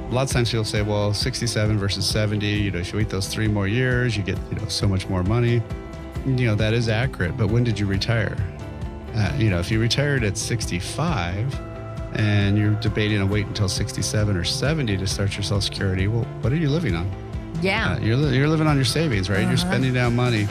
A lot of times people say, well, 67 versus 70, if you wait those 3 more years, you get, so much more money. That is accurate. But when did you retire? If you retired at 65 and you're debating to wait until 67 or 70 to start your Social Security, well, what are you living on? Yeah. You're living on your savings, right? You're spending down money.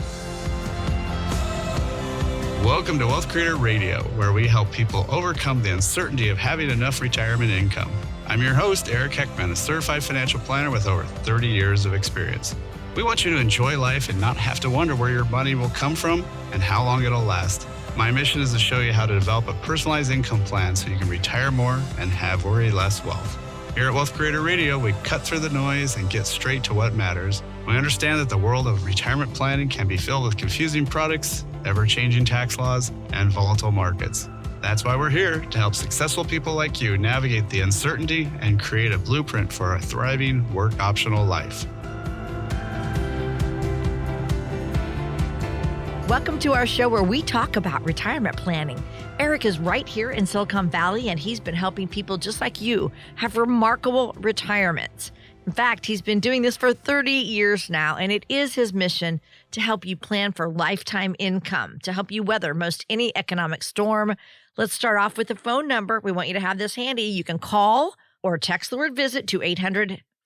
Welcome to Wealth Creator Radio, where we help people overcome the uncertainty of having enough retirement income. I'm your host, Eric Heckman, a certified financial planner with over 30 years of experience. We want you to enjoy life and not have to wonder where your money will come from and how long it'll last. My mission is to show you how to develop a personalized income plan so you can retire more and have worry less wealth. Here at Wealth Creator Radio, we cut through the noise and get straight to what matters. We understand that the world of retirement planning can be filled with confusing products, ever-changing tax laws, and volatile markets. That's why we're here to help successful people like you navigate the uncertainty and create a blueprint for a thriving, work-optional life. Welcome to our show where we talk about retirement planning. Eric is right here in Silicon Valley, and he's been helping people just like you have remarkable retirements. In fact, he's been doing this for 30 years now, and it is his mission to help you plan for lifetime income, to help you weather most any economic storm. Let's start off with the phone number. We want you to have this handy. You can call or text the word visit to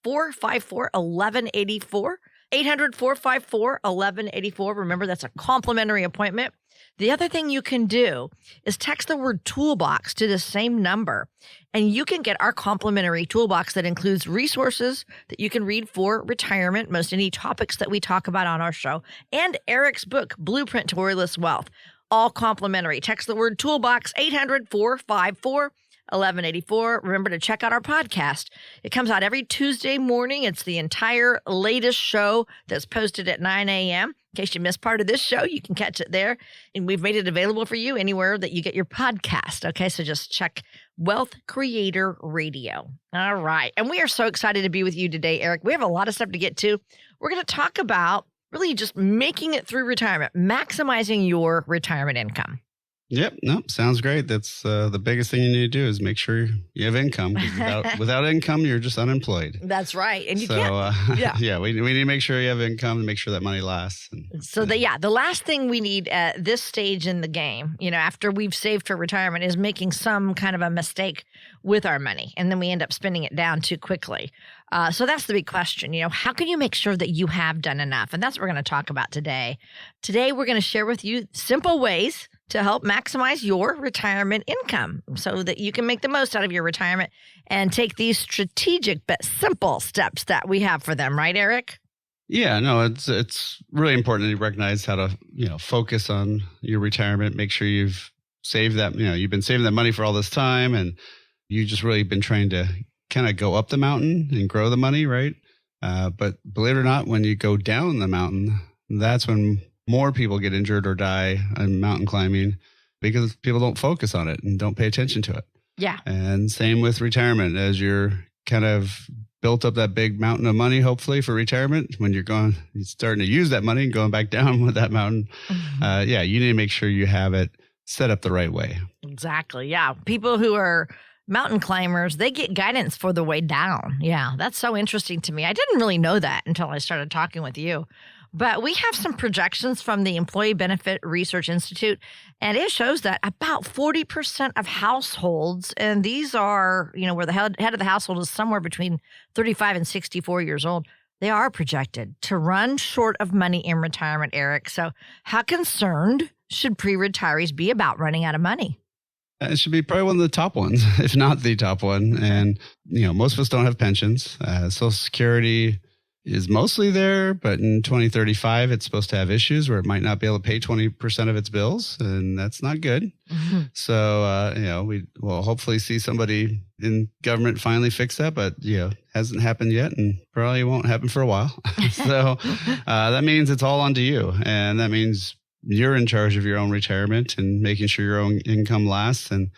800-454-1184. 800-454-1184. Remember, that's a complimentary appointment. The other thing you can do is text the word toolbox to the same number, and you can get our complimentary toolbox that includes resources that you can read for retirement, most any topics that we talk about on our show, and Eric's book, Blueprint to Worryless Wealth, all complimentary. Text the word toolbox, 800-454-1184. Remember to check out our podcast. It comes out every Tuesday morning. It's the entire latest show that's posted at 9 a.m. In case you missed part of this show, you can catch it there. And we've made it available for you anywhere that you get your podcast. Okay, so just check Wealth Creator Radio. All right. And we are so excited to be with you today, Eric. We have a lot of stuff to get to. We're going to talk about really just making it through retirement, maximizing your retirement income. Yep. Nope. Sounds great. That's the biggest thing you need to do is make sure you have income. 'Cause without income, you're just unemployed. That's right. And you can't. Yeah. We need to make sure you have income to make sure that money lasts. The last thing we need at this stage in the game, after we've saved for retirement, is making some kind of a mistake with our money. And then we end up spending it down too quickly. So that's the big question. How can you make sure that you have done enough? And that's what we're going to talk about today. Today, we're going to share with you simple ways to help maximize your retirement income so that you can make the most out of your retirement and take these strategic but simple steps that we have for them. Right, Eric? Yeah, no, it's really important to recognize how to, focus on your retirement, make sure you've saved that, you've been saving that money for all this time and you just really been trying to kind of go up the mountain and grow the money, right? But believe it or not, when you go down the mountain, that's when more people get injured or die on mountain climbing because people don't focus on it and don't pay attention to it. Yeah. And same with retirement. As you're kind of built up that big mountain of money, hopefully for retirement, when you're starting to use that money and going back down with that mountain, you need to make sure you have it set up the right way. Exactly. Yeah. People who are mountain climbers, they get guidance for the way down. Yeah. That's so interesting to me. I didn't really know that until I started talking with you. But we have some projections from the Employee Benefit Research Institute, and it shows that about 40% of households, and these are, where the head of the household is somewhere between 35 and 64 years old, they are projected to run short of money in retirement, Eric. So how concerned should pre-retirees be about running out of money? It should be probably one of the top ones, if not the top one. And, most of us don't have pensions. Social Security is mostly there, but in 2035, it's supposed to have issues where it might not be able to pay 20% of its bills, and that's not good. Mm-hmm. So, we will hopefully see somebody in government finally fix that, but, hasn't happened yet and probably won't happen for a while. So that means it's all onto you. And that means you're in charge of your own retirement and making sure your own income lasts. And,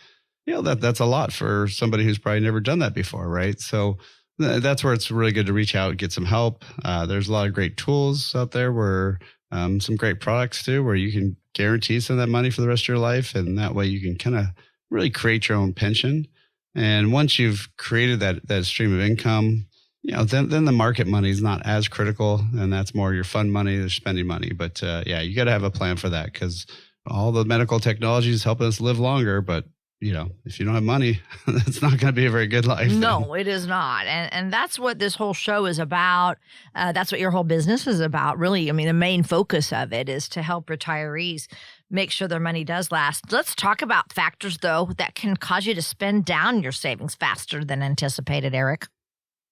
that's a lot for somebody who's probably never done that before, right? So that's where it's really good to reach out and get some help. There's a lot of great tools out there where some great products too, where you can guarantee some of that money for the rest of your life. And that way you can kind of really create your own pension. And once you've created that stream of income, then the market money is not as critical, and that's more your fund money, your spending money. But you got to have a plan for that, because all the medical technology is helping us live longer. But if you don't have money, it's not going to be a very good life. No, it is not. And that's what this whole show is about. That's what your whole business is about, really. I mean, the main focus of it is to help retirees make sure their money does last. Let's talk about factors, though, that can cause you to spend down your savings faster than anticipated, Eric.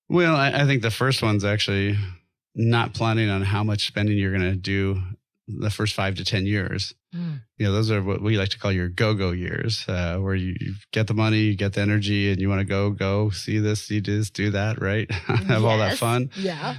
Well, I think the first one's actually not planning on how much spending you're going to do the first 5 to 10 years. Those are what we like to call your go-go years, where you get the money, you get the energy, and you want to go, see this, do that, right? Have all that fun. Yeah.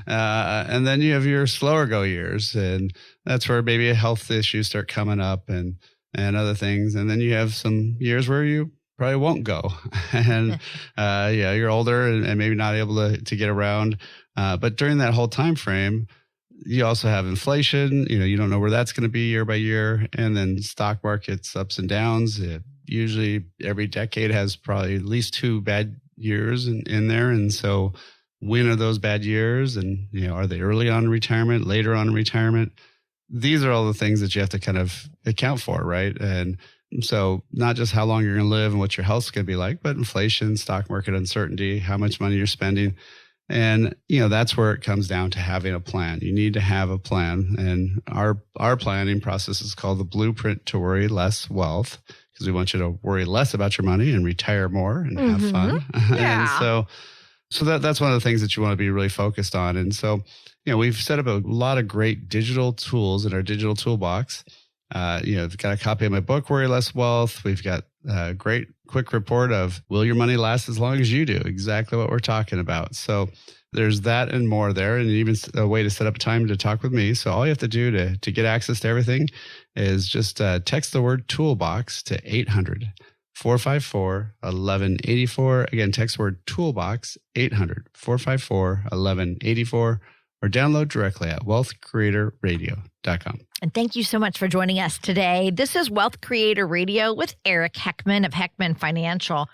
And then you have your slower go years, and that's where maybe health issues start coming up and other things. And then you have some years where you probably won't go. And you're older and maybe not able to get around. But during that whole time frame, you also have inflation. You don't know where that's going to be year by year. And then stock markets, ups and downs. Usually every decade has probably at least 2 bad years in there. And so when are those bad years? And, are they early on in retirement, later on in retirement? These are all the things that you have to kind of account for, right? And so not just how long you're going to live and what your health's going to be like, but inflation, stock market uncertainty, how much money you're spending. And, that's where it comes down to having a plan. You need to have a plan. And our planning process is called the Blueprint to Worry Less Wealth, because we want you to worry less about your money and retire more and have fun. Yeah. And so that's one of the things that you want to be really focused on. And so, we've set up a lot of great digital tools in our digital toolbox. I've got a copy of my book, Worry Less Wealth. We've got a great quick report of will your money last as long as you do? Exactly what we're talking about. So there's that and more there, and even a way to set up a time to talk with me. So all you have to do to get access to everything is just text the word toolbox to 800-454-1184. Again, text the word toolbox, 800-454-1184, or download directly at wealthcreatorradio.com. And thank you so much for joining us today. This is Wealth Creator Radio with Eric Heckman of Heckman Financial.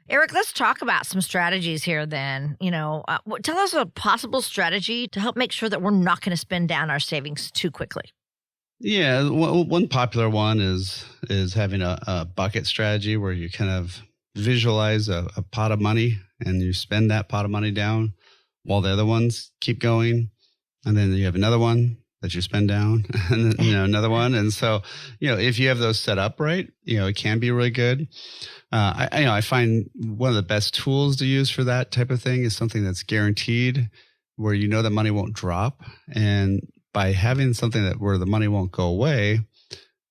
Eric, let's talk about some strategies here then. Tell us a possible strategy to help make sure that we're not going to spend down our savings too quickly. Yeah, one popular one is having a bucket strategy, where you kind of visualize a pot of money and you spend that pot of money down while the other ones keep going. And then you have another one that you spend down, and then, another one. And so, if you have those set up right, it can be really good. I find one of the best tools to use for that type of thing is something that's guaranteed, where that money won't drop. And by having something where the money won't go away,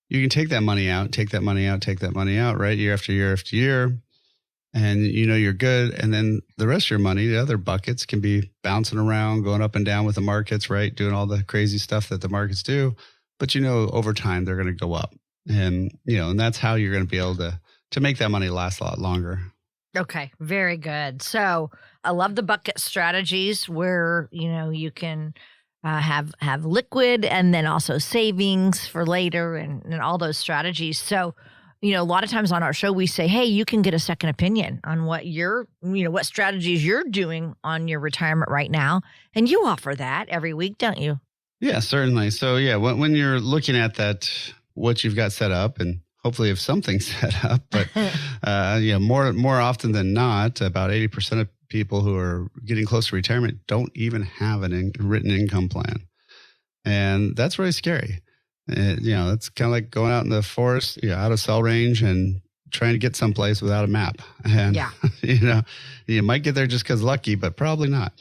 you can take that money out, right? Year after year after year. And you're good. And then the rest of your money, the other buckets, can be bouncing around, going up and down with the markets, right? Doing all the crazy stuff that the markets do. But over time they're going to go up. And and that's how you're going to be able to make that money last a lot longer. Okay, very good. So I love the bucket strategies where you can have liquid and then also savings for later and all those strategies. So a lot of times on our show, we say, hey, you can get a second opinion on what what strategies you're doing on your retirement right now. And you offer that every week, don't you? Yeah, certainly. So when you're looking at that, what you've got set up, and hopefully have something set up, but more often than not, about 80% of people who are getting close to retirement don't even have a written income plan. And that's really scary. It's kind of like going out in the forest, out of cell range, and trying to get someplace without a map. And, you might get there just because lucky, but probably not.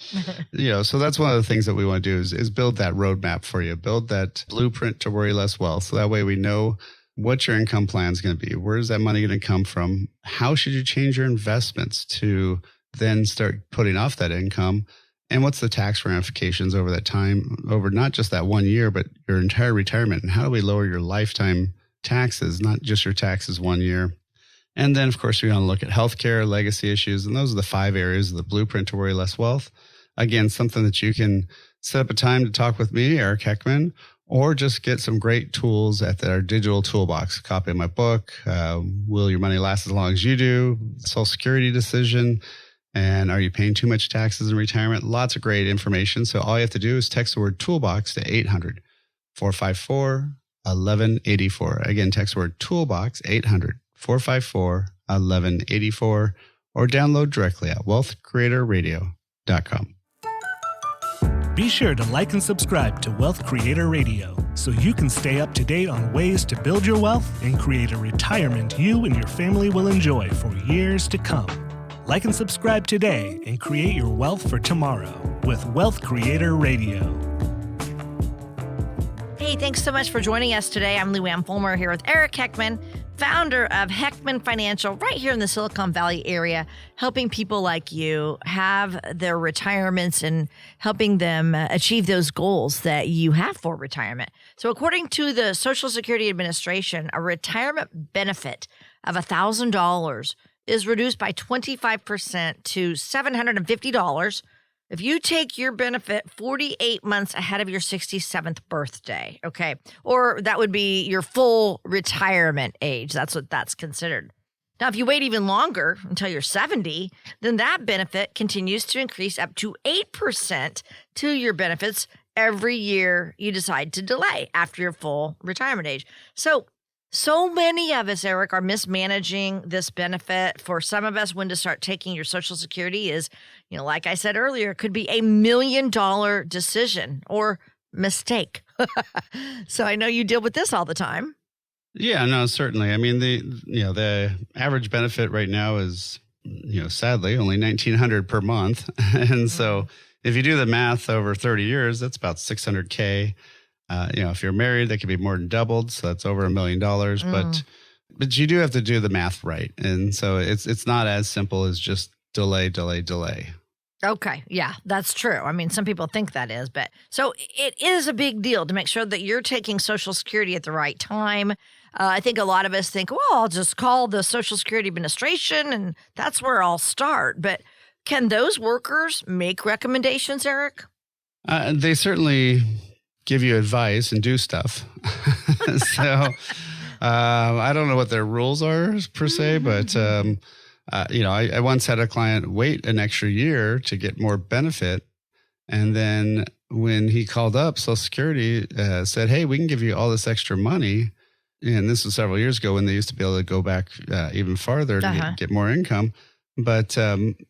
So that's one of the things that we want to do is build that roadmap for you, build that blueprint to worry less wealth. So that way we know what your income plan is going to be. Where's that money going to come from? How should you change your investments to then start putting off that income? And what's the tax ramifications over that time, over not just that 1 year, but your entire retirement? And how do we lower your lifetime taxes, not just your taxes 1 year? And then, of course, we want to look at healthcare, legacy issues. And those are the 5 areas of the blueprint to worry less wealth. Again, something that you can set up a time to talk with me, Eric Heckman, or just get some great tools at our digital toolbox. A copy of my book, Will Your Money Last as Long as You Do? Social Security Decision, and Are You Paying Too Much Taxes in Retirement? Lots of great information. So all you have to do is text the word toolbox to 800-454-1184. Again, text the word toolbox, 800-454-1184, or download directly at wealthcreatorradio.com. Be sure to like and subscribe to Wealth Creator Radio so you can stay up to date on ways to build your wealth and create a retirement you and your family will enjoy for years to come. Like and subscribe today and create your wealth for tomorrow with Wealth Creator Radio. Hey, thanks so much for joining us today. I'm Lou Ann Fulmer here with Eric Heckman, founder of Heckman Financial, right here in the Silicon Valley area, helping people like you have their retirements and helping them achieve those goals that you have for retirement. So according to the Social Security Administration, a retirement benefit of $1,000 is reduced by 25% to $750 if you take your benefit 48 months ahead of your 67th birthday, okay? Or that would be your full retirement age. That's what that's considered. Now, if you wait even longer until you're 70, then that benefit continues to increase up to 8% to your benefits every year you decide to delay after your full retirement age. So many of us, Eric, are mismanaging this benefit. For some of us, when to start taking your Social Security is, like I said earlier, it could be $1 million decision or mistake. So I know you deal with this all the time. Yeah, no, certainly. I mean, the average benefit right now is, sadly, only $1,900 per month. And so if you do the math over 30 years, that's about $600K. If you're married, that could be more than doubled. So that's over $1 million. But you do have to do the math right. And so it's not as simple as just delay. Okay. Yeah, that's true. I mean, some people think that is, but so it is a big deal to make sure that you're taking Social Security at the right time. I think a lot of us think, well, I'll just call the Social Security Administration and that's where I'll start. But can those workers make recommendations, Eric? They certainly give you advice and do stuff. So I don't know what their rules are per se, but I once had a client wait an extra year to get more benefit. And then when he called up, Social Security said, hey, we can give you all this extra money. And this was several years ago when they used to be able to go back even farther to get more income. But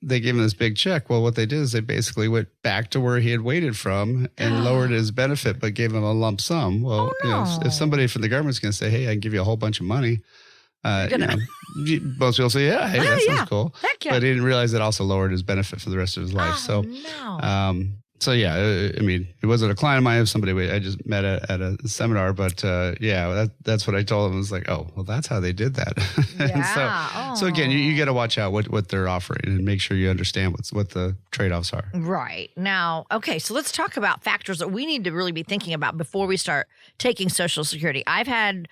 they gave him this big check. Well, what they did is they basically went back to where he had waited from and lowered his benefit, but gave him a lump sum. Well, if somebody from the government's going to say, hey, I can give you a whole bunch of money, most people say, yeah, hey, that sounds cool. Heck yeah. But he didn't realize it also lowered his benefit for the rest of his life. So yeah, I mean, it wasn't a client of mine. It was somebody I just met at a seminar. But that's what I told him. I was like, oh, well, that's how they did that. Yeah. So again, you got to watch out what they're offering and make sure you understand what the trade-offs are. Right. Now, okay, so let's talk about factors that we need to really be thinking about before we start taking Social Security. I've had,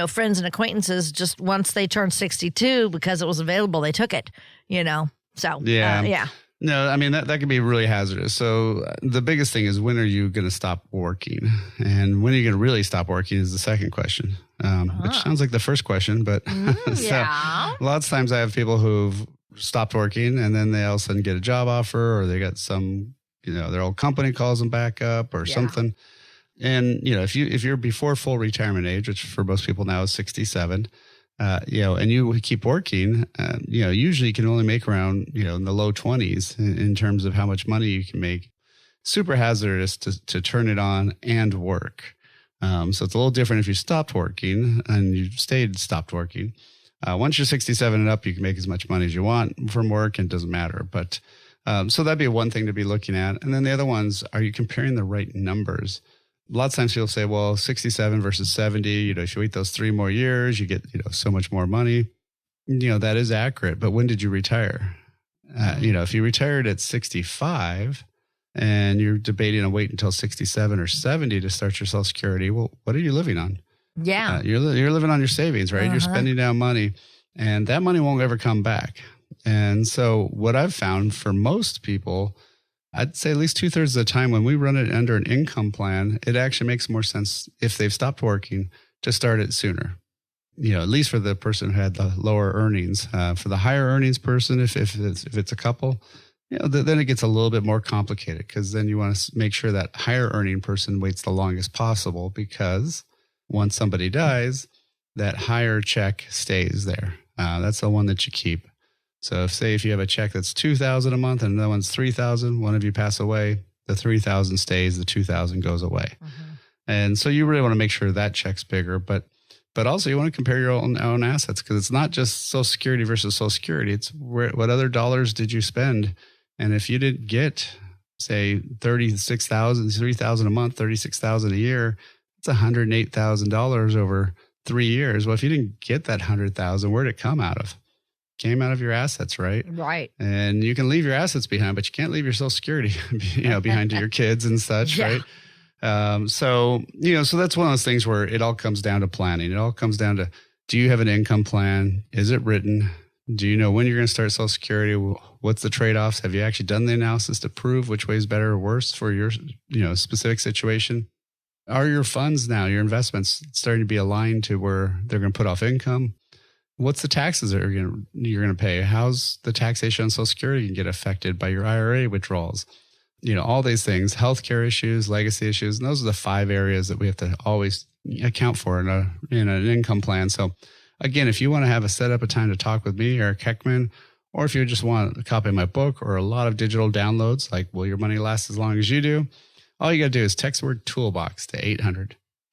friends and acquaintances just once they turned 62 because it was available, they took it, So, yeah. No, I mean, that can be really hazardous. So the biggest thing is, when are you going to stop working? And when are you going to really stop working is the second question, which sounds like the first question. But lots of times I have people who've stopped working and then they all of a sudden get a job offer, or they got some, their old company calls them back up or something. And, if you're before full retirement age, which for most people now is 67, and you keep working, usually you can only make around, in the low 20s in terms of how much money you can make. Super hazardous to turn it on and work. So it's a little different if you stopped working and you stopped working. Once you're 67 and up, you can make as much money as you want from work, and it doesn't matter. But so that'd be one thing to be looking at. And then the other ones, are you comparing the right numbers? Lots of times people say, well, 67 versus 70, if you wait those 3 more years, you get, so much more money. That is accurate. But when did you retire? If you retired at 65 and you're debating on wait until 67 or 70 to start your Social Security, well, what are you living on? Yeah. You're living on your savings, right? You're spending down money, and that money won't ever come back. And so what I've found for most people, I'd say at least 2/3 of the time when we run it under an income plan, it actually makes more sense if they've stopped working to start it sooner. At least for the person who had the lower earnings. For the higher earnings person, if it's a couple, then it gets a little bit more complicated, because then you want to make sure that higher earning person waits the longest possible, because once somebody dies, that higher check stays there. That's the one that you keep. So if you have a check that's $2,000 a month and another one's $3,000, one of you pass away, the $3,000 stays, the $2,000 goes away. Mm-hmm. And so you really want to make sure that check's bigger, but also you want to compare your own assets, because it's not just Social Security versus Social Security. It's what other dollars did you spend? And if you didn't get, say, $3,000 a month, $36,000 a year, it's $108,000 over 3 years. Well, if you didn't get that $100,000, where'd it come out of? Came out of your assets, right? Right. And you can leave your assets behind, but you can't leave your Social Security, behind to your kids and such, yeah. Right? So that's one of those things where it all comes down to planning. It all comes down to, do you have an income plan? Is it written? Do you know when you're going to start Social Security? What's the trade-offs? Have you actually done the analysis to prove which way is better or worse for your, specific situation? Are your funds now, your investments, starting to be aligned to where they're going to put off income? What's the taxes that you're going to pay? How's the taxation on Social Security going to get affected by your IRA withdrawals? All these things, healthcare issues, legacy issues. And those are the 5 areas that we have to always account for in an income plan. So again, if you want to set up a time to talk with me, Eric Heckman, or if you just want a copy of my book or a lot of digital downloads, like Will Your Money Last as Long as You Do? All you got to do is text the word toolbox to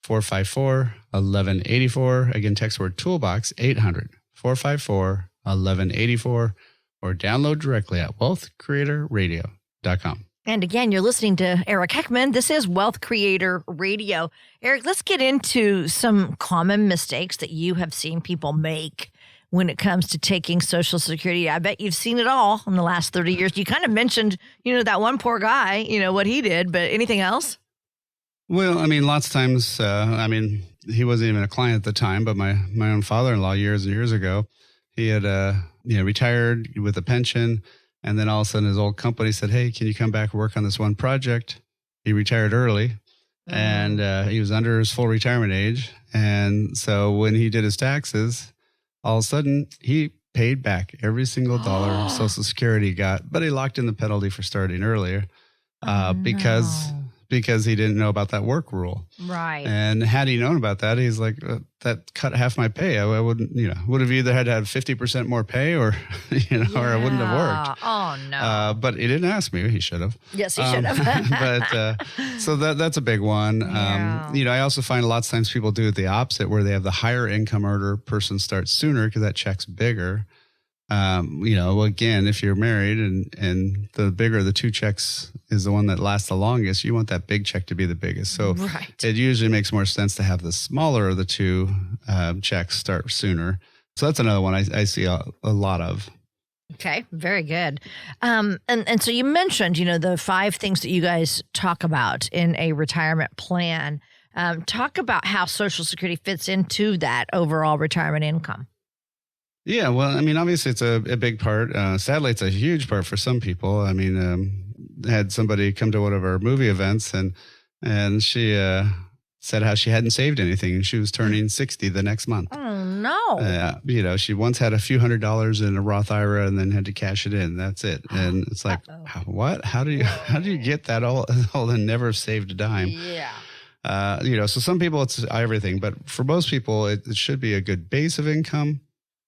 800-454-1184. Again, text the word toolbox, 800-454-1184, or download directly at wealthcreatorradio.com. And again, you're listening to Eric Heckman. This is Wealth Creator Radio. Eric, let's get into some common mistakes that you have seen people make when it comes to taking Social Security. I bet you've seen it all in the last 30 years. You kind of mentioned, that one poor guy, what he did, but anything else? Well, lots of times, he wasn't even a client at the time, but my own father-in-law years and years ago, he had, retired with a pension. And then all of a sudden his old company said, hey, can you come back and work on this one project? He retired early and he was under his full retirement age. And so when he did his taxes, all of a sudden he paid back every single dollar of Social Security he got, but he locked in the penalty for starting earlier because he didn't know about that work rule. Right. And had he known about that, he's like, that cut half my pay. I wouldn't, would have either had to have 50% more pay or, or I wouldn't have worked. Oh, no. But he didn't ask me. He should have. Yes, he should have. But so that's a big one. I also find lots of times people do it the opposite, where they have the higher income earner person start sooner because that check's bigger. Again, if you're married and the bigger of the 2 checks is the one that lasts the longest, you want that big check to be the biggest. So It usually makes more sense to have the smaller of the 2 checks start sooner. So that's another one I see a lot of. Okay, very good. And so you mentioned, the 5 things that you guys talk about in a retirement plan. Talk about how Social Security fits into that overall retirement income. Yeah, well, obviously it's a big part. Sadly, it's a huge part for some people. I had somebody come to one of our movie events and she said how she hadn't saved anything and she was turning 60 the next month. Oh, no. She once had a few $100s in a Roth IRA and then had to cash it in. That's it. And it's like, what? How do you get that all and never saved a dime? Yeah. So some people it's everything, but for most people, it should be a good base of income.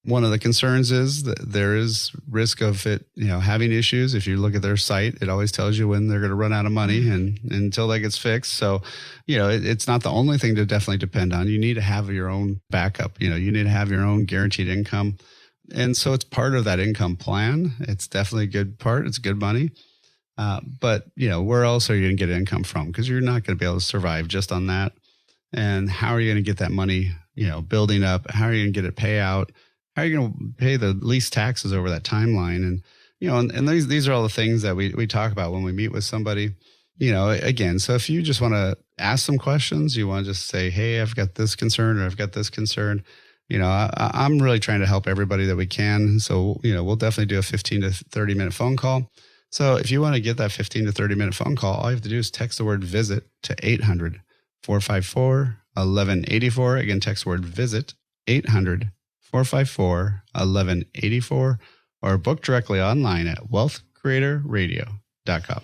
One of the concerns is that there is risk of it, having issues. If you look at their site, it always tells you when they're going to run out of money and until that gets fixed. So, it's not the only thing to definitely depend on. You need to have your own backup. You need to have your own guaranteed income. And so it's part of that income plan. It's definitely a good part. It's good money. But, where else are you going to get income from? Because you're not going to be able to survive just on that. And how are you going to get that money, building up? How are you going to get it pay out? How are you going to pay the least taxes over that timeline? And, and these are all the things that we talk about when we meet with somebody, again, so if you just want to ask some questions, you want to just say, hey, I've got this concern or I've got this concern, I'm really trying to help everybody that we can. So, we'll definitely do a 15 to 30 minute phone call. So if you want to get that 15 to 30 minute phone call, all you have to do is text the word visit to 800-454-1184. Again, text the word visit 800-454-1184 or book directly online at wealthcreatorradio.com.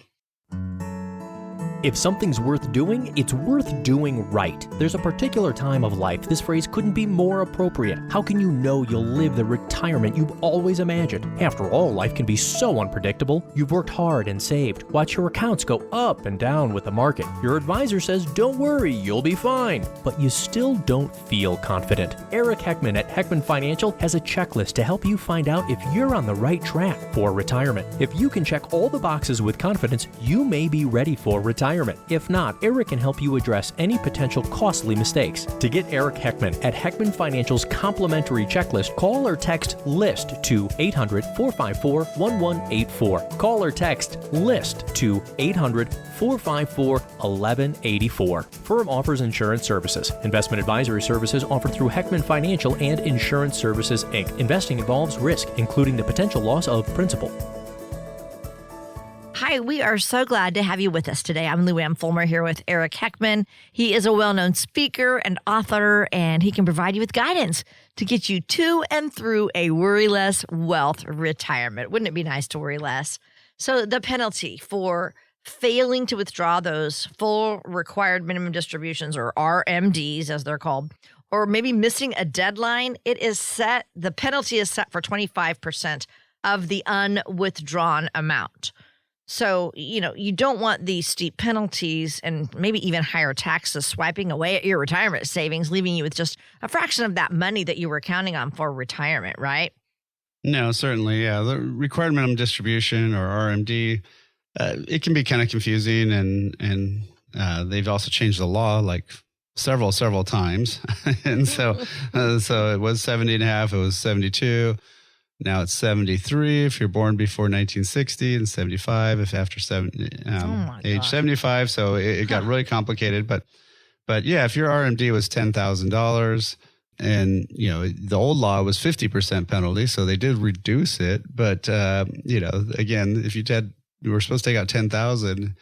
If something's worth doing, it's worth doing right. There's a particular time of life this phrase couldn't be more appropriate. How can you know you'll live the retirement you've always imagined? After all, life can be so unpredictable. You've worked hard and saved. Watch your accounts go up and down with the market. Your advisor says, don't worry, you'll be fine. But you still don't feel confident. Eric Heckman at Heckman Financial has a checklist to help you find out if you're on the right track for retirement. If you can check all the boxes with confidence, you may be ready for retirement. If not, Eric can help you address any potential costly mistakes. To get Eric Heckman at Heckman Financial's complimentary checklist, call or text LIST to 800-454-1184. Call or text LIST to 800-454-1184. Firm offers insurance services. Investment advisory services offered through Heckman Financial and Insurance Services, Inc. Investing involves risk, including the potential loss of principal. Hi, we are so glad to have you with us today. I'm Lou Ann Fulmer here with Eric Heckman. He is a well-known speaker and author, and he can provide you with guidance to get you to and through a worry-less wealth retirement. Wouldn't it be nice to worry less? So the penalty for failing to withdraw those full required minimum distributions, or RMDs as they're called, or maybe missing a deadline, the penalty is set for 25% of the unwithdrawn amount. So, you don't want these steep penalties and maybe even higher taxes swiping away at your retirement savings, leaving you with just a fraction of that money that you were counting on for retirement, right? No, certainly. Yeah. The required minimum distribution, or RMD, it can be kind of confusing, and they've also changed the law like several times. And so it was 70 and a half, it was 72. Now it's 73 if you're born before 1960, and 75 if after age 75. So it got really complicated. But yeah, if your RMD was $10,000, and the old law was 50% penalty, so they did reduce it. But again, if you were supposed to take out $10,000,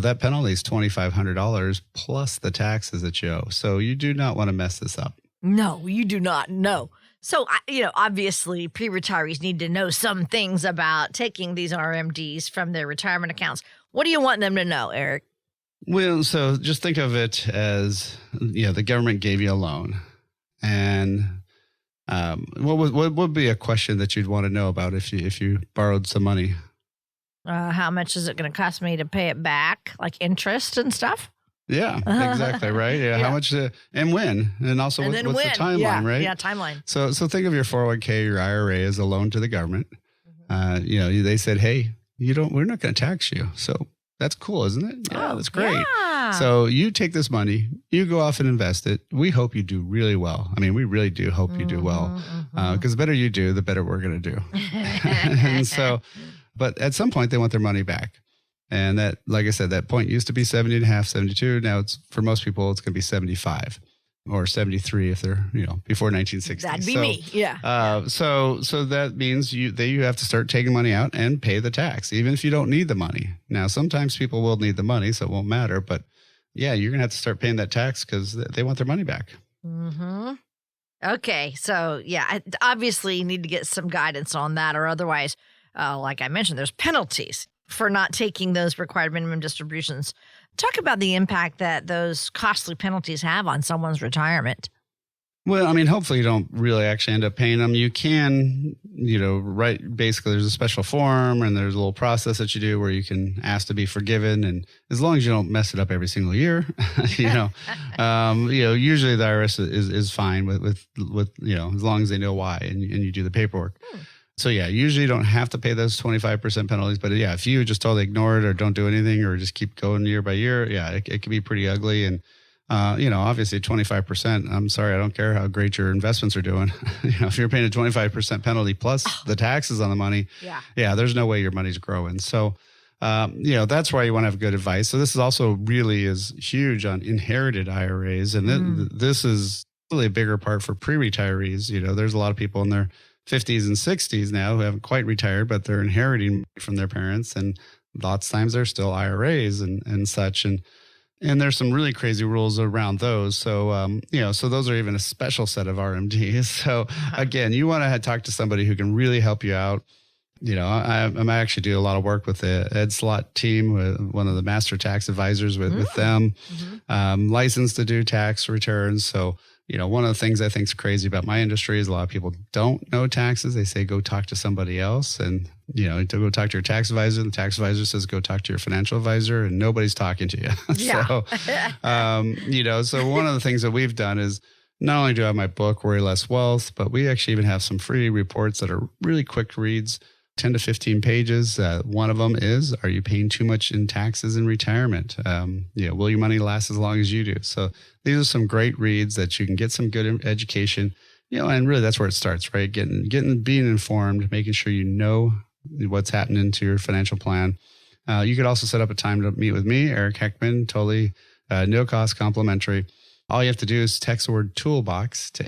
that penalty is $2,500 plus the taxes that you owe. So you do not want to mess this up. No, you do not. No. So, obviously, pre-retirees need to know some things about taking these RMDs from their retirement accounts. What do you want them to know, Eric? Well, so just think of it as, the government gave you a loan. And what would be a question that you'd want to know about if you borrowed some money? How much is it going to cost me to pay it back, like interest and stuff? Yeah, exactly. Right. Yeah. How much and when, and also what's the timeline, right? Yeah. Timeline. So think of your 401k, your IRA as a loan to the government. They said, hey, we're not going to tax you. So that's cool, isn't it? Yeah, that's great. Yeah. So you take this money, you go off and invest it. We hope you do really well. I mean, we really do hope you do well, because the better you do, the better we're going to do. And so, but at some point they want their money back. And that, like I said, that point used to be 70 and a half, 72. Now it's, for most people, it's going to be 75 or 73 if they're, before 1960. That'd be me. Yeah. So that means you have to start taking money out and pay the tax, even if you don't need the money. Now, sometimes people will need the money, so it won't matter. But yeah, you're going to have to start paying that tax because they want their money back. Mm-hmm. Okay. So yeah, I obviously need to get some guidance on that, or otherwise, like I mentioned, there's penalties for not taking those required minimum distributions. Talk about the impact that those costly penalties have on someone's retirement. Well, I mean, hopefully you don't really actually end up paying them. You can, basically there's a special form and there's a little process that you do where you can ask to be forgiven. And as long as you don't mess it up every single year, usually the IRS is fine with as long as they know why and you do the paperwork. So yeah, usually you don't have to pay those 25% penalties, but yeah, if you just totally ignore it or don't do anything or just keep going year by year, yeah, it can be pretty ugly. And, obviously 25%, I'm sorry, I don't care how great your investments are doing. If you're paying a 25% penalty plus the taxes on the money, there's no way your money's growing. So, that's why you want to have good advice. So this is also really is huge on inherited IRAs. And this is really a bigger part for pre-retirees. There's a lot of people in their 50s and 60s now who haven't quite retired, but they're inheriting from their parents. And lots of times they're still IRAs and such. And there's some really crazy rules around those. So, so those are even a special set of RMDs. So again, you want to talk to somebody who can really help you out. I'm actually do a lot of work with the Ed Slot team, with one of the master tax advisors with them, licensed to do tax returns. So, one of the things I think is crazy about my industry is a lot of people don't know taxes. They say, go talk to somebody else, and, to go talk to your tax advisor. The tax advisor says, go talk to your financial advisor, and nobody's talking to you. Yeah. So one of the things that we've done is not only do I have my book, Worry Less Wealth, but we actually even have some free reports that are really quick reads, 10 to 15 pages. One of them is, are you paying too much in taxes in retirement? Will your money last as long as you do? So these are some great reads that you can get some good education, and really that's where it starts, right? Being informed, making sure you know what's happening to your financial plan. You could also set up a time to meet with me, Eric Heckman, totally no cost, complimentary. All you have to do is text the word toolbox to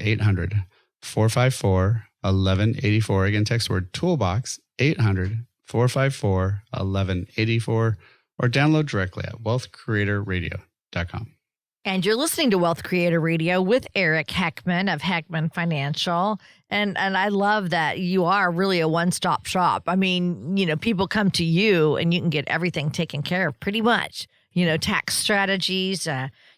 800-454-1184. Again, text the word toolbox, 800-454-1184, or download directly at wealthcreatorradio.com. And you're listening to Wealth Creator Radio with Eric Heckman of Heckman Financial. And I love that you are really a one-stop shop. I mean, people come to you and you can get everything taken care of pretty much. Tax strategies.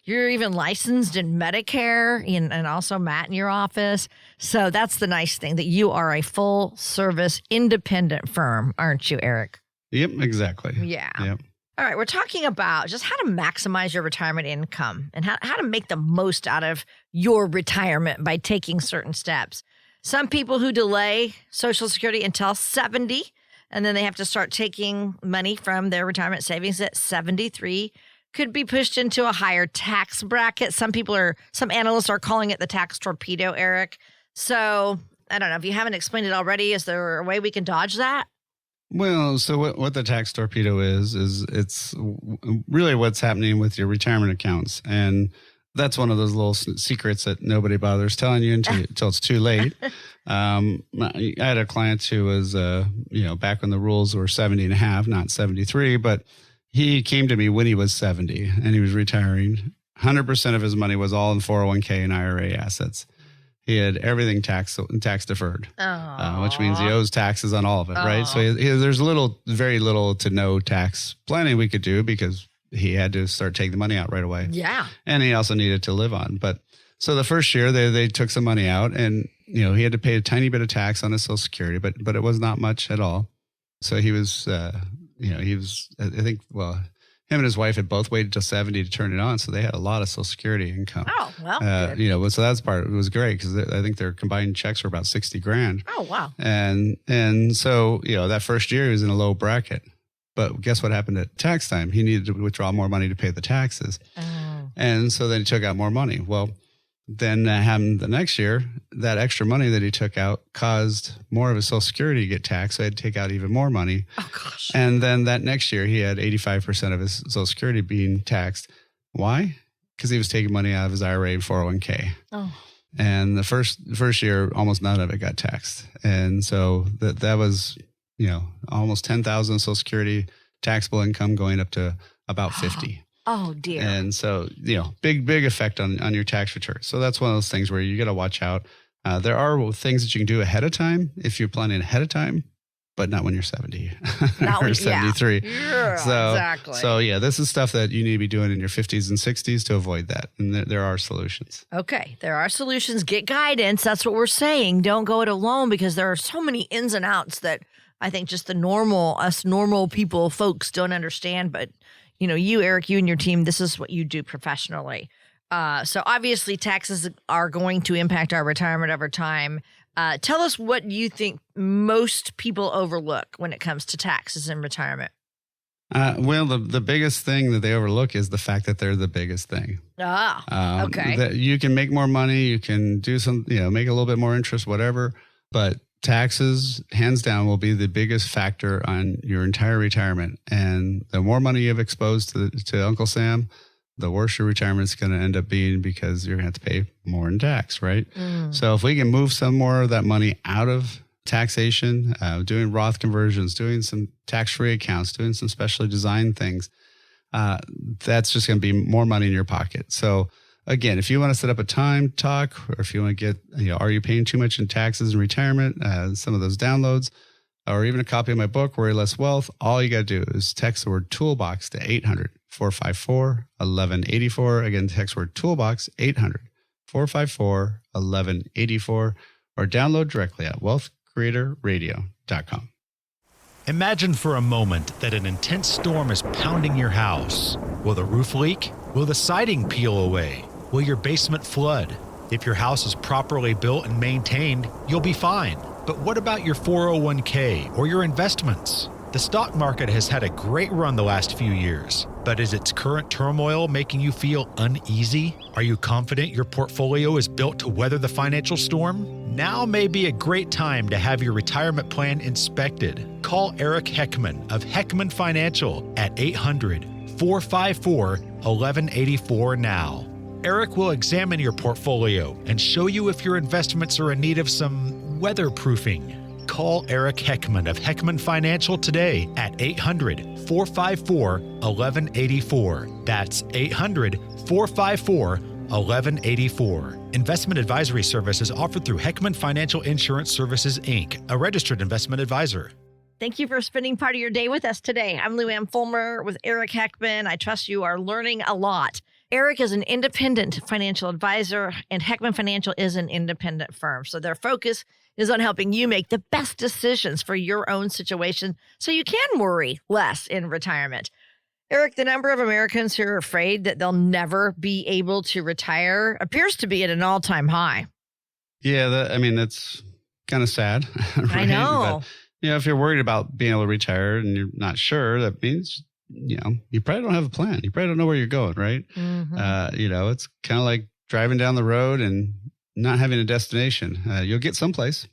You're even licensed in Medicare and also Matt in your office. So that's the nice thing, that you are a full-service independent firm, aren't you, Eric? Yep, exactly. Yeah. Yep. All right, we're talking about just how to maximize your retirement income and how to make the most out of your retirement by taking certain steps. Some people who delay Social Security until 70, and then they have to start taking money from their retirement savings at 73, could be pushed into a higher tax bracket. Some analysts are calling it the tax torpedo, Eric. So I don't know if you haven't explained it already. Is there a way we can dodge that? Well, so what the tax torpedo is it's really what's happening with your retirement accounts. And that's one of those little secrets that nobody bothers telling you until it's too late. I had a client who was, back when the rules were 70 and a half, not 73, but he came to me when he was 70 and he was retiring. 100% of his money was all in 401k and IRA assets. He had everything tax deferred, which means he owes taxes on all of it, right? So there's very little to no tax planning we could do because he had to start taking the money out right away. Yeah. And he also needed to live on. But so the first year they took some money out and, he had to pay a tiny bit of tax on his Social Security, but it was not much at all. So he was, I think, him and his wife had both waited till 70 to turn it on. So they had a lot of Social Security income. Oh, well, good. So that's part, it was great because I think their combined checks were about $60,000. Oh, wow. And so, that first year he was in a low bracket, but guess what happened at tax time? He needed to withdraw more money to pay the taxes. Oh. And so then he took out more money. Well, then that happened the next year, that extra money that he took out caused more of his Social Security to get taxed. So he had to take out even more money. Oh, gosh. And then that next year, he had 85% of his Social Security being taxed. Why? Because he was taking money out of his IRA and 401k. Oh. And the first year, almost none of it got taxed. And so that was, almost 10,000 Social Security taxable income going up to about 50. Oh, dear. And so, big effect on your tax return. So that's one of those things where you got to watch out. There are things that you can do ahead of time if you're planning ahead of time, but not when you're 70 or 73. Yeah, exactly. So, this is stuff that you need to be doing in your 50s and 60s to avoid that. And there are solutions. Okay. There are solutions. Get guidance. That's what we're saying. Don't go it alone because there are so many ins and outs that I think just us normal people, folks don't understand. But you, Eric, you and your team, this is what you do professionally. So obviously taxes are going to impact our retirement over time. Tell us what you think most people overlook when it comes to taxes in retirement. Well, the biggest thing that they overlook is the fact that they're the biggest thing. Okay. That you can make more money, you can do some, make a little bit more interest, whatever, but taxes, hands down, will be the biggest factor on your entire retirement. And the more money you have exposed to Uncle Sam, the worse your retirement is going to end up being because you're going to have to pay more in tax, right? So if we can move some more of that money out of taxation, doing Roth conversions, doing some tax-free accounts, doing some specially designed things, that's just going to be more money in your pocket. So again, if you want to set up a time talk, or if you want to get, are you paying too much in taxes in retirement, some of those downloads, or even a copy of my book, Worry Less Wealth, all you got to do is text the word toolbox to 800-454-1184. Again, text word toolbox, 800-454-1184, or download directly at wealthcreatorradio.com. Imagine for a moment that an intense storm is pounding your house. Will the roof leak? Will the siding peel away? Will your basement flood? If your house is properly built and maintained, you'll be fine. But what about your 401k or your investments? The stock market has had a great run the last few years, but is its current turmoil making you feel uneasy? Are you confident your portfolio is built to weather the financial storm? Now may be a great time to have your retirement plan inspected. Call Eric Heckman of Heckman Financial at 800-454-1184 now. Eric will examine your portfolio and show you if your investments are in need of some weatherproofing. Call Eric Heckman of Heckman Financial today at 800-454-1184. That's 800-454-1184. Investment advisory service is offered through Heckman Financial Insurance Services, Inc., a registered investment advisor. Thank you for spending part of your day with us today. I'm Lou Ann Fulmer with Eric Heckman. I trust you are learning a lot. Eric is an independent financial advisor, and Heckman Financial is an independent firm. So their focus is on helping you make the best decisions for your own situation so you can worry less in retirement. Eric, the number of Americans who are afraid that they'll never be able to retire appears to be at an all-time high. Yeah, that's kind of sad. Right? I know. But, if you're worried about being able to retire and you're not sure, that means, you probably don't have a plan. You probably don't know where you're going, right? Mm-hmm. It's kind of like driving down the road and not having a destination. You'll get someplace.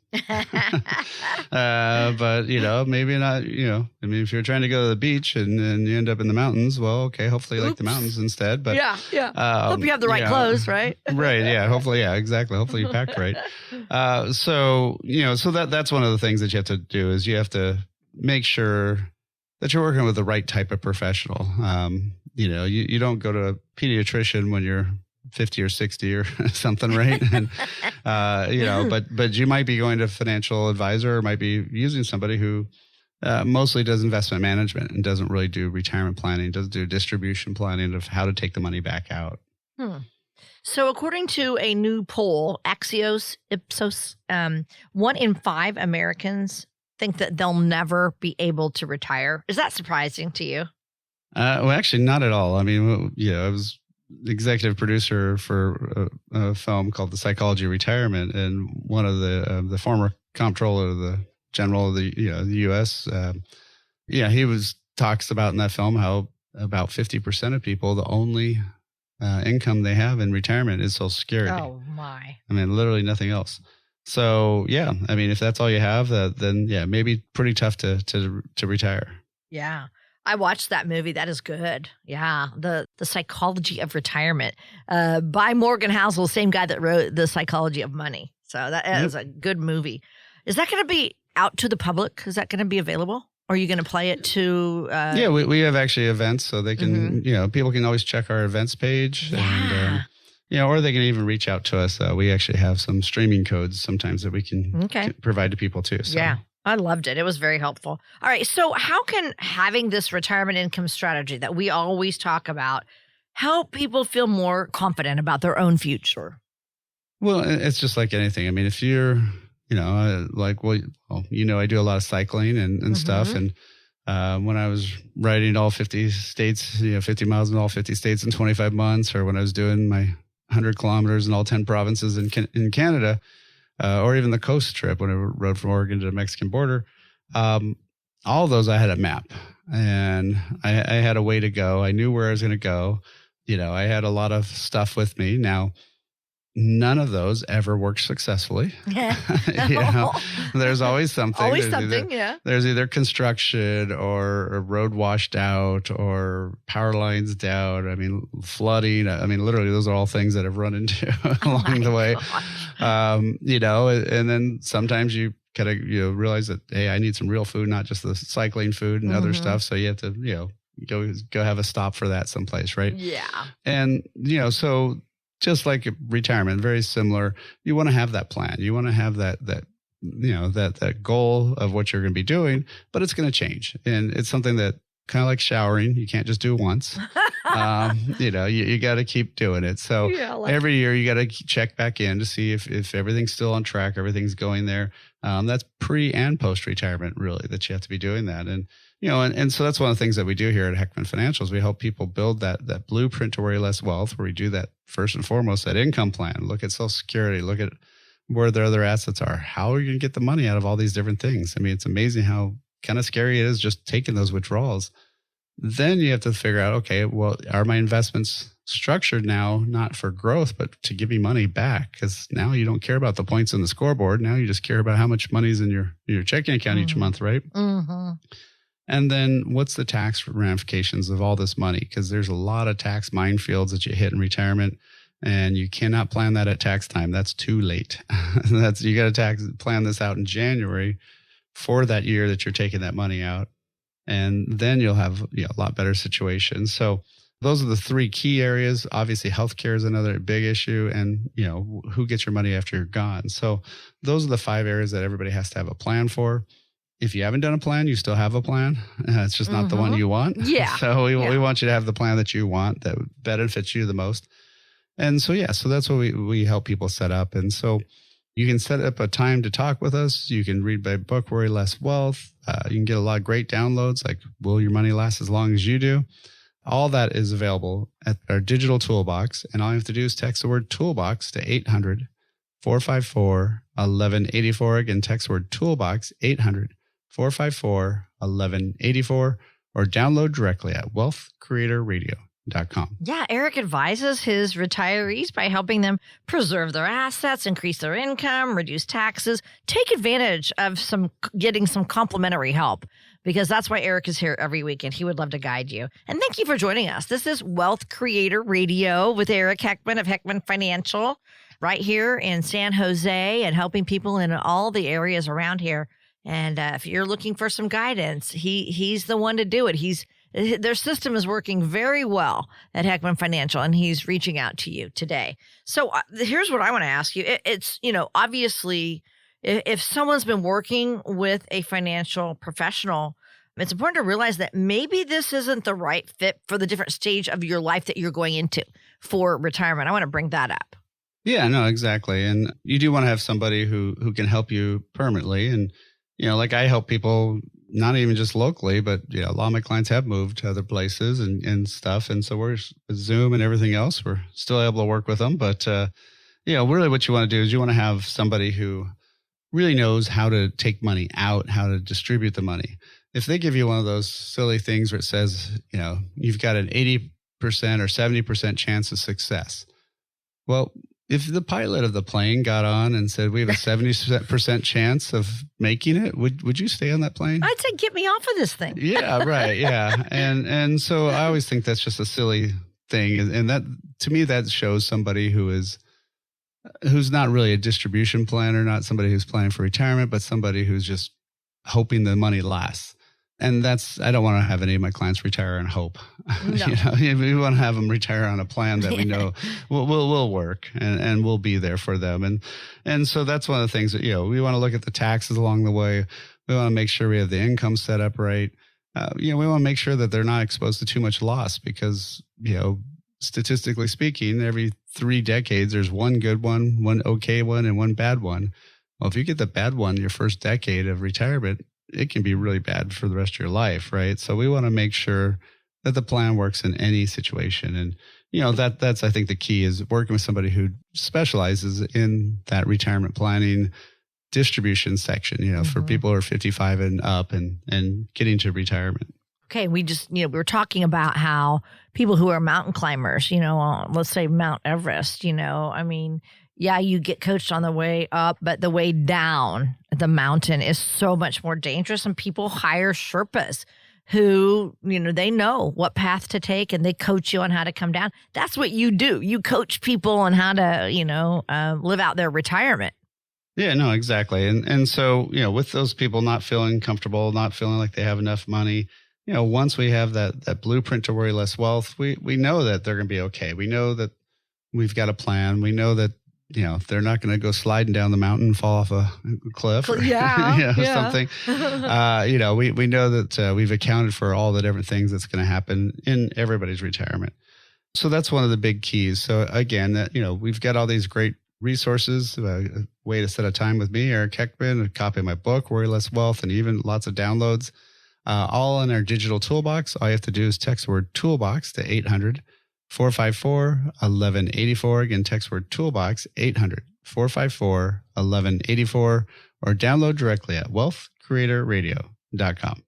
But, maybe not, if you're trying to go to the beach and you end up in the mountains, well, okay, hopefully you like the mountains instead. But yeah. Hope you have the right clothes, right? Right. Yeah. Hopefully. Yeah, exactly. Hopefully you packed right. So that's one of the things that you have to do is you have to make sure that you're working with the right type of professional. You don't go to a pediatrician when you're 50 or 60 or something, right? And, but you might be going to a financial advisor or might be using somebody who mostly does investment management and doesn't really do retirement planning, doesn't do distribution planning of how to take the money back out. So according to a new poll, Ipsos, 1 in 5 Americans think that they'll never be able to retire. Is that surprising to you? Well, actually, not at all. I mean, I was executive producer for a film called The Psychology of Retirement, and one of the former comptroller of the general of the U.S. He talks about in that film how about 50% of people, the only income they have in retirement is Social Security. Oh my! I mean, literally nothing else. So if that's all you have, then maybe pretty tough to retire. Yeah. I watched that movie. That is good. Yeah. The Psychology of Retirement by Morgan Housel, same guy that wrote The Psychology of Money. So that is a good movie. Is that going to be out to the public? Is that going to be available? Or are you going to play it to? We have actually events, so they can, people can always check our events page. Yeah. And, or they can even reach out to us. We actually have some streaming codes sometimes that we can provide to people too. So. Yeah. I loved it. It was very helpful. All right. So how can having this retirement income strategy that we always talk about help people feel more confident about their own future? Well, it's just like anything. I mean, if you're, I do a lot of cycling and stuff. And when I was riding all 50 states, 50 miles in all 50 states in 25 months, or when I was doing my 100 kilometers in all 10 provinces in Canada, or even the coast trip when I rode from Oregon to the Mexican border, all of those I had a map and I had a way to go. I knew where I was going to go. I had a lot of stuff with me. Now, none of those ever worked successfully. There's always something. There's either construction or a road washed out or power lines down. I mean, flooding. I mean, literally, those are all things that I've run into along the way. And then sometimes you gotta, realize that, hey, I need some real food, not just the cycling food and other stuff. So you have to, go have a stop for that someplace, right? Yeah. And, so just like retirement, very similar, you want to have that plan. You want to have that goal of what you're going to be doing, but it's going to change. And it's something that kind of like showering, you can't just do once. You got to keep doing it. So every year you got to check back in to see if everything's still on track, everything's going there. That's pre and post retirement, really, that you have to be doing that. And, and so that's one of the things that we do here at Heckman Financials. We help people build that blueprint to worry less wealth, where we do that first and foremost, that income plan, look at Social Security, look at where their other assets are. How are you going to get the money out of all these different things? I mean, it's amazing how kind of scary it is just taking those withdrawals. Then you have to figure out, okay, well, are my investments structured now not for growth, but to give me money back? Because now you don't care about the points on the scoreboard. Now you just care about how much money is in your checking account each month, right? Mm-hmm. And then what's the tax ramifications of all this money? Because there's a lot of tax minefields that you hit in retirement, and you cannot plan that at tax time. That's too late. You got to plan this out in January for that year that you're taking that money out. And then you'll have a lot better situation. So those are the three key areas. Obviously, healthcare is another big issue, and who gets your money after you're gone. So those are the 5 areas that everybody has to have a plan for. If you haven't done a plan, you still have a plan. It's just not the one you want. Yeah. So we want you to have the plan that you want, that benefits you the most. And so that's what we help people set up. And so you can set up a time to talk with us. You can read my book, Worry Less Wealth. You can get a lot of great downloads, like Will Your Money Last as Long as You Do? All that is available at our digital toolbox. And all you have to do is text the word toolbox to 800-454-1184. Again, text the word toolbox, 800-454-1184, or download directly at wealthcreatorradio.com. Yeah, Eric advises his retirees by helping them preserve their assets, increase their income, reduce taxes, take advantage of getting some complimentary help, because that's why Eric is here every week, and he would love to guide you. And thank you for joining us. This is Wealth Creator Radio with Eric Heckman of Heckman Financial, right here in San Jose, and helping people in all the areas around here. And if you're looking for some guidance, he's the one to do it. Their system is working very well at Heckman Financial, and he's reaching out to you today. So here's what I want to ask you. It's, obviously, if someone's been working with a financial professional, it's important to realize that maybe this isn't the right fit for the different stage of your life that you're going into for retirement. I want to bring that up. Yeah, no, exactly. And you do want to have somebody who can help you permanently. And, like I help people, not even just locally, but a lot of my clients have moved to other places and stuff. And so we're with Zoom and everything else, we're still able to work with them. But, really what you want to do is you want to have somebody who really knows how to take money out, how to distribute the money. If they give you one of those silly things where it says, you've got an 80% or 70% chance of success. Well, if the pilot of the plane got on and said, we have a 70% chance of making it, would you stay on that plane? I'd say, get me off of this thing. Yeah, right. Yeah. And so I always think that's just a silly thing. And that, to me, that shows somebody who's not really a distribution planner, not somebody who's planning for retirement, but somebody who's just hoping the money lasts. And I don't want to have any of my clients retire on hope. No. We want to have them retire on a plan that we know will work and we'll be there for them. And so that's one of the things that, we want to look at the taxes along the way. We want to make sure we have the income set up right. We want to make sure that they're not exposed to too much loss because, statistically speaking, every 3 decades, there's one good one okay one, and one bad one. Well, if you get the bad one your first decade of retirement, it can be really bad for the rest of your life, right? So we want to make sure that the plan works in any situation. And, that's, I think, the key is working with somebody who specializes in that retirement planning distribution section, for people who are 55 and up and getting to retirement. Okay, we just, we were talking about how people who are mountain climbers, let's say Mount Everest, yeah, you get coached on the way up, but the way down the mountain is so much more dangerous. And people hire Sherpas who, they know what path to take and they coach you on how to come down. That's what you do. You coach people on how to, live out their retirement. Yeah, no, exactly. And so, with those people not feeling comfortable, not feeling like they have enough money, once we have that blueprint to worry less wealth, we know that they're going to be okay. We know that we've got a plan. We know that, they're not going to go sliding down the mountain and fall off a cliff or something. We know that we've accounted for all the different things that's going to happen in everybody's retirement. So that's one of the big keys. So again, that, we've got all these great resources, a way to set a time with me, Eric Heckman, a copy of my book, Worry Less Wealth, and even lots of downloads, all in our digital toolbox. All you have to do is text the word toolbox to 800-454-1184. Again, text word toolbox, 800-454-1184, or download directly at wealthcreatorradio.com.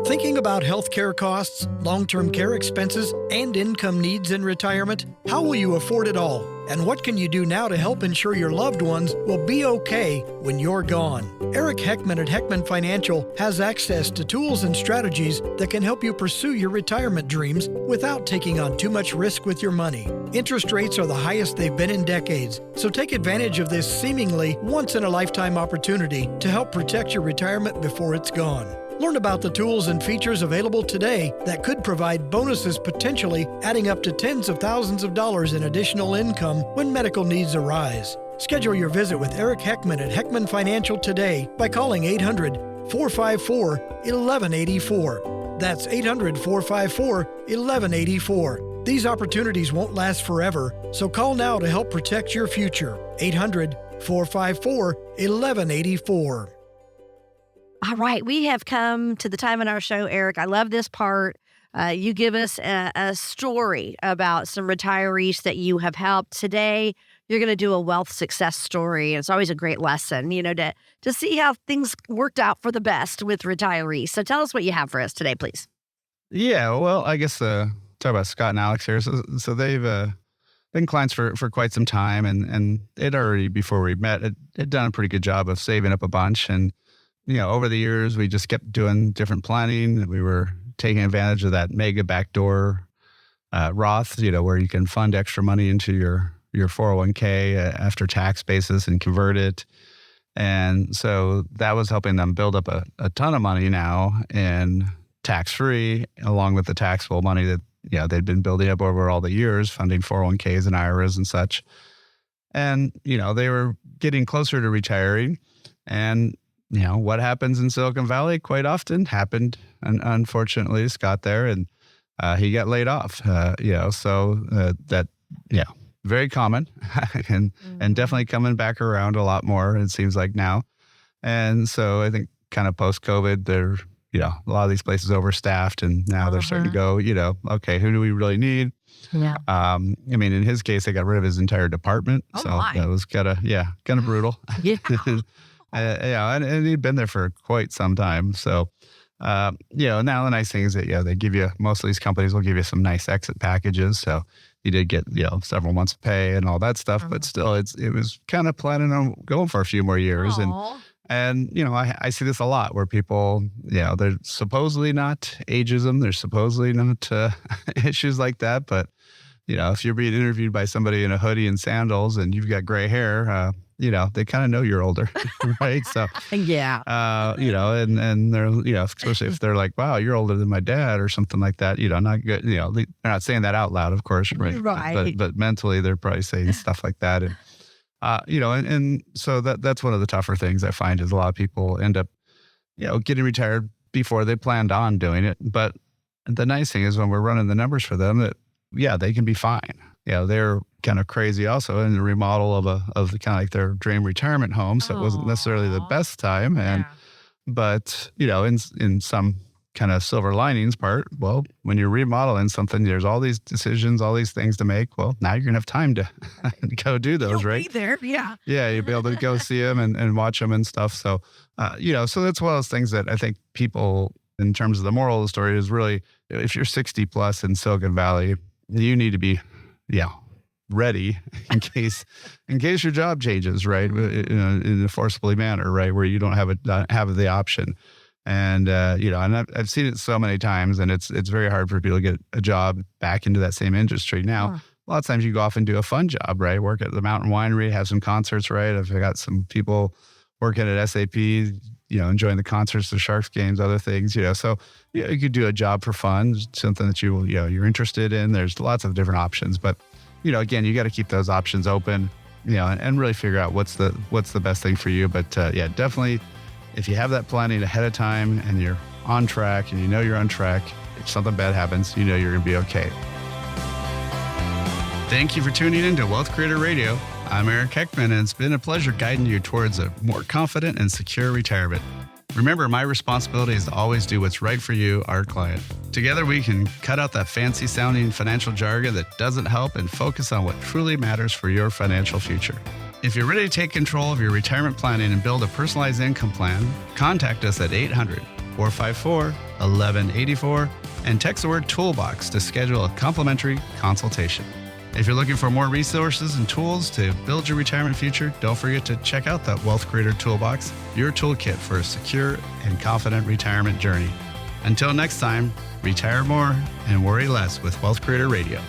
Thinking about healthcare costs, long-term care expenses, and income needs in retirement? How will you afford it all? And what can you do now to help ensure your loved ones will be okay when you're gone? Eric Heckman at Heckman Financial has access to tools and strategies that can help you pursue your retirement dreams without taking on too much risk with your money. Interest rates are the highest they've been in decades, so take advantage of this seemingly once-in-a-lifetime opportunity to help protect your retirement before it's gone. Learn about the tools and features available today that could provide bonuses, potentially adding up to tens of thousands of dollars in additional income when medical needs arise. Schedule your visit with Eric Heckman at Heckman Financial today by calling 800-454-1184. That's 800-454-1184. These opportunities won't last forever, so call now to help protect your future. 800-454-1184. All right, we have come to the time in our show, Eric. I love this part. You give us a story about some retirees that you have helped. Today, you're going to do a wealth success story. It's always a great lesson, to see how things worked out for the best with retirees. So tell us what you have for us today, please. Yeah, well, I guess talk about Scott and Alex here. So they've been clients for quite some time, and they'd already, before we met, had done a pretty good job of saving up a bunch. And over the years, we just kept doing different planning. We were taking advantage of that mega backdoor Roth, where you can fund extra money into your 401k after tax basis and convert it. And so that was helping them build up a ton of money now in tax-free, along with the taxable money that they'd been building up over all the years, funding 401ks and IRAs and such. And, they were getting closer to retiring. And what happens in Silicon Valley quite often happened, unfortunately, Scott there, and he got laid off. Very common and definitely coming back around a lot more, it seems like now. And so I think kind of post-COVID, they're, a lot of these places overstaffed, and now they're starting to go, okay, who do we really need? Yeah. In his case, they got rid of his entire department. That was kind of brutal. Yeah. And he'd been there for quite some time. So, now the nice thing is that, they give you, most of these companies will give you some nice exit packages. So you did get, several months of pay and all that stuff, but still it was kind of planning on going for a few more years. Aww. And I see this a lot where people, they're supposedly not ageism. There's supposedly not issues like that. But, if you're being interviewed by somebody in a hoodie and sandals and you've got gray hair, they kind of know you're older, right? So, yeah. And they're, especially if they're like, wow, you're older than my dad or something like that, not good, they're not saying that out loud, of course, right? Right. But mentally they're probably saying stuff like that. And, and so that's one of the tougher things I find is a lot of people end up, getting retired before they planned on doing it. But the nice thing is when we're running the numbers for them that, they can be fine. They're kind of crazy also in the remodel of the kind of like their dream retirement home. So it wasn't necessarily the best time. But, in some kind of silver linings part, well, when you're remodeling something, there's all these decisions, all these things to make. Well, now you're going to have time to go do those, right? Be there, yeah. Yeah, you'll be able to go see them and watch them and stuff. So, so that's one of those things that I think people, in terms of the moral of the story, is really, if you're 60 plus in Silicon Valley, you need to be, ready in case your job changes, right, in a forcibly manner, right, where you don't have the option. And and I've seen it so many times, and it's very hard for people to get a job back into that same industry. Now, a a lot of times you go off and do a fun job, right? Work at the mountain winery, have some concerts, right? I've got some people working at SAP, enjoying the concerts, the Sharks games, other things, so you could do a job for fun, something that you're interested in. There's lots of different options, but again, you got to keep those options open, and really figure out what's the best thing for you. But definitely, if you have that planning ahead of time and you're on track and you're on track, if something bad happens, you're going to be okay. Thank you for tuning in to Wealth Creator Radio. I'm Eric Heckman, and it's been a pleasure guiding you towards a more confident and secure retirement. Remember, my responsibility is to always do what's right for you, our client. Together, we can cut out that fancy-sounding financial jargon that doesn't help and focus on what truly matters for your financial future. If you're ready to take control of your retirement planning and build a personalized income plan, contact us at 800-454-1184 and text the word TOOLBOX to schedule a complimentary consultation. If you're looking for more resources and tools to build your retirement future, don't forget to check out that Wealth Creator Toolbox, your toolkit for a secure and confident retirement journey. Until next time, retire more and worry less with Wealth Creator Radio.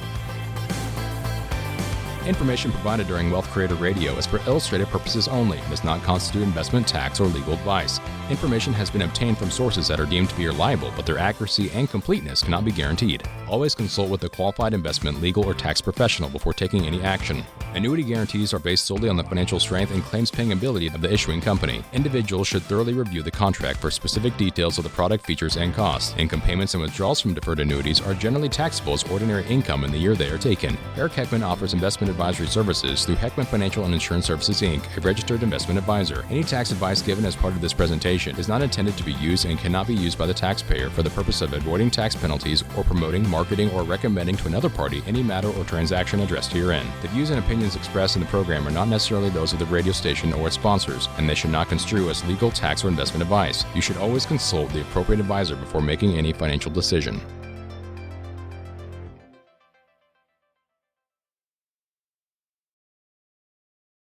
Information provided during Wealth Creator Radio is for illustrative purposes only and does not constitute investment, tax, or legal advice. Information has been obtained from sources that are deemed to be reliable, but their accuracy and completeness cannot be guaranteed. Always consult with a qualified investment, legal, or tax professional before taking any action. Annuity guarantees are based solely on the financial strength and claims-paying ability of the issuing company. Individuals should thoroughly review the contract for specific details of the product features and costs. Income payments and withdrawals from deferred annuities are generally taxable as ordinary income in the year they are taken. Eric Heckman offers investment advisory services through Heckman Financial and Insurance Services, Inc., a registered investment advisor. Any tax advice given as part of this presentation is not intended to be used and cannot be used by the taxpayer for the purpose of avoiding tax penalties or promoting, marketing, or recommending to another party any matter or transaction addressed herein. The views and opinions expressed in the program are not necessarily those of the radio station or its sponsors, and they should not construe as legal, tax, or investment advice. You should always consult the appropriate advisor before making any financial decision.